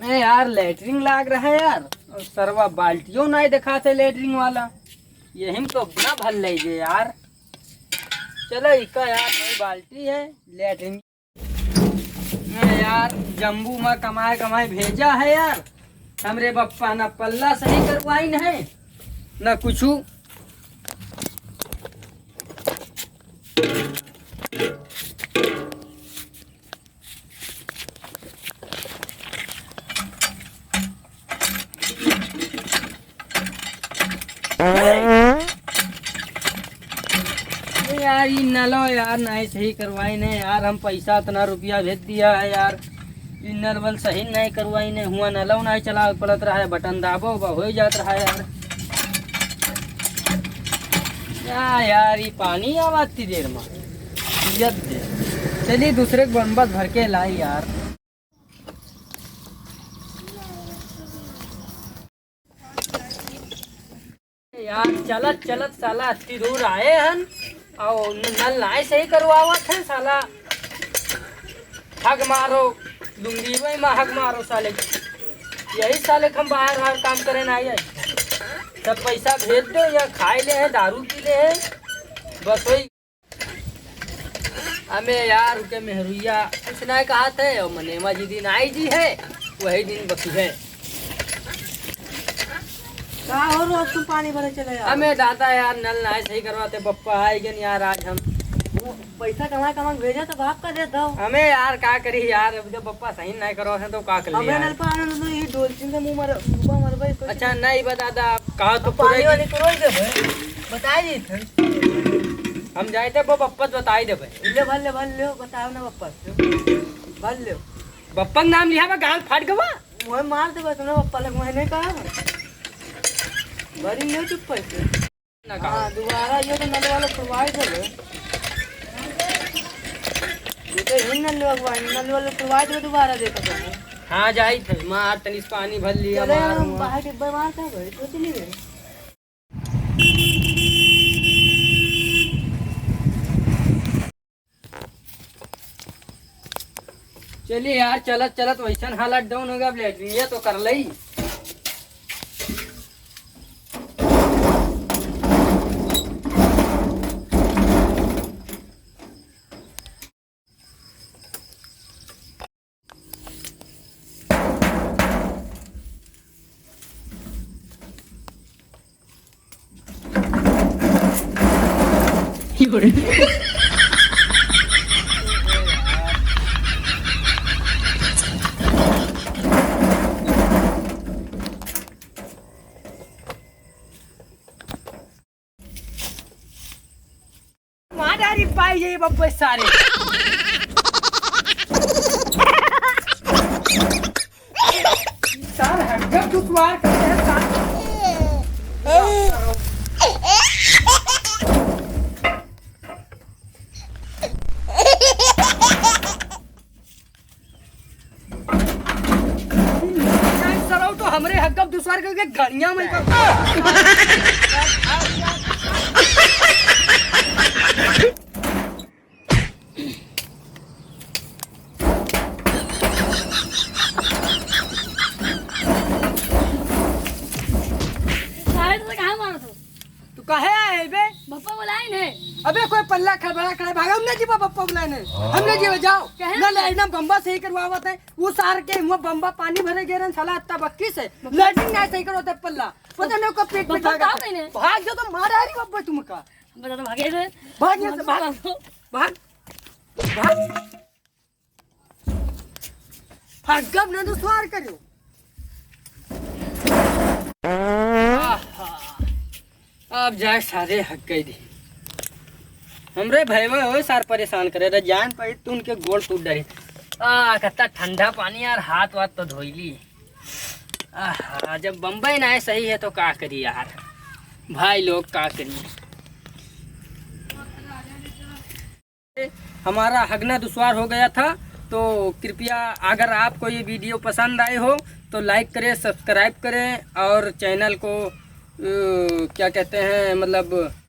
नहीं यार लेटरिंग लाग रहा है यार, और सरवा बाल्टियों नहीं दिखा थे लेटरिंग वाला, यही तो ना भर लीजिए यार। चलो इका यार नई बाल्टी है लेटरिंग। नहीं यार जम्बू में कमाए कमाए भेजा है यार, हमरे बप्पा ना पल्ला सही करवाई न न कुछ। यार ये नलो यार नहीं सही करवाई नहीं यार, हम पैसा इतना रुपया भेज दिया है यार, ये नल वल सही नहीं करवाई नहीं हुआ, नलो नहीं चला पड़त रहा है, बटन दाबो हो जात रहा है यार। यार ये पानी आवा इतनी देर में चलिए दूसरे को बम्बस भर के लाई यार। यार चलत चलत साला इतनी दूर आए हन और नल नहीं सही करवावत है साला, हक मारो लुंगी में हक मारो साले, यही साले हम बाहर बाहर काम करे ना आए, सब पैसा भेज दो या खाए ले है दारू पी ले है बस वही। हमें यार उनके मेहरुइया कुछ नहीं कहा थे और मनेमा जी दिन आई जी है वही दिन बकी है। और तुम पानी भरे चले यार। हमें दादा यार नल नहीं सही करवाते, बप्पा आएगे यार आज हम पैसा कमा कमा भेजा तो बाप का दे दो। हमें यार क्या करी यार, अब जब बप्पा सही नहीं करो है तो क्या कर अबे नल पानी तो ये डोलचिन से मुंह मर भाई। अच्छा नहीं बता दा कहा तो पानी वाली करोड़ दे भाई बता दी थे हम जाए थे वो बप्पा बताई दे भाई। ले भल ले बताओ ना बप्पा भल ले बप्पा का नाम लिया बा गाल फाट गवा मोए मार दे तुमने बप्पा लग मैंने कहा बड़ी ले चुप पैसे ना हां दोबारा ये तो नल वाला प्रोवाइड है ये तो हिन नल वाला प्रोवाइड में दोबारा देखो तुम। हाँ जाई थे मार तनिस पानी भर लिया चले मार हम बाहर के बीमार था भाई तो चली गए। चलिए यार चलत चलत वैसन हालत डाउन हो गया, लेटरिन ये तो कर लई। मादारी पाई ये बप्पे सारे सार हड्डा टुकवार करते हैं सार। सराउ तो हमरे हक्कब दुश्वार करके गड़िया में तू कहे आए बे बप्पा बुलाए ने। अबे कोई पल्ला खड़ा खड़ा भागा हमने जी बप्पा बुलाने हमने जी जाओ ना लेना बम्बा सही करवावत है वो सार के हुआ बम्बा पानी भरे गेरन साला इतना बक्की से लेटिंग नहीं सही करो ते पल्ला पता नहीं को पेट में भाग भाग जो तो मार आ रही बप्पा तुम का बता तो भागे थे भाग यहाँ से भाग भाग भाग भाग गब ना तो स्वार करो। अब जाए सारे हक गई थी हमरे भाई में हो सार परेशान करे रे जान पाई तू उनके गोल टूट डरी। कितना ठंडा पानी यार हाथ वाथ तो धोईली। जब बम्बई ना सही है तो क्या करी यार भाई लोग क्या करिए। हमारा हगना दुश्वार हो गया था तो कृपया अगर आपको ये वीडियो पसंद आए हो तो लाइक करें सब्सक्राइब करें और चैनल को क्या कहते हैं मतलब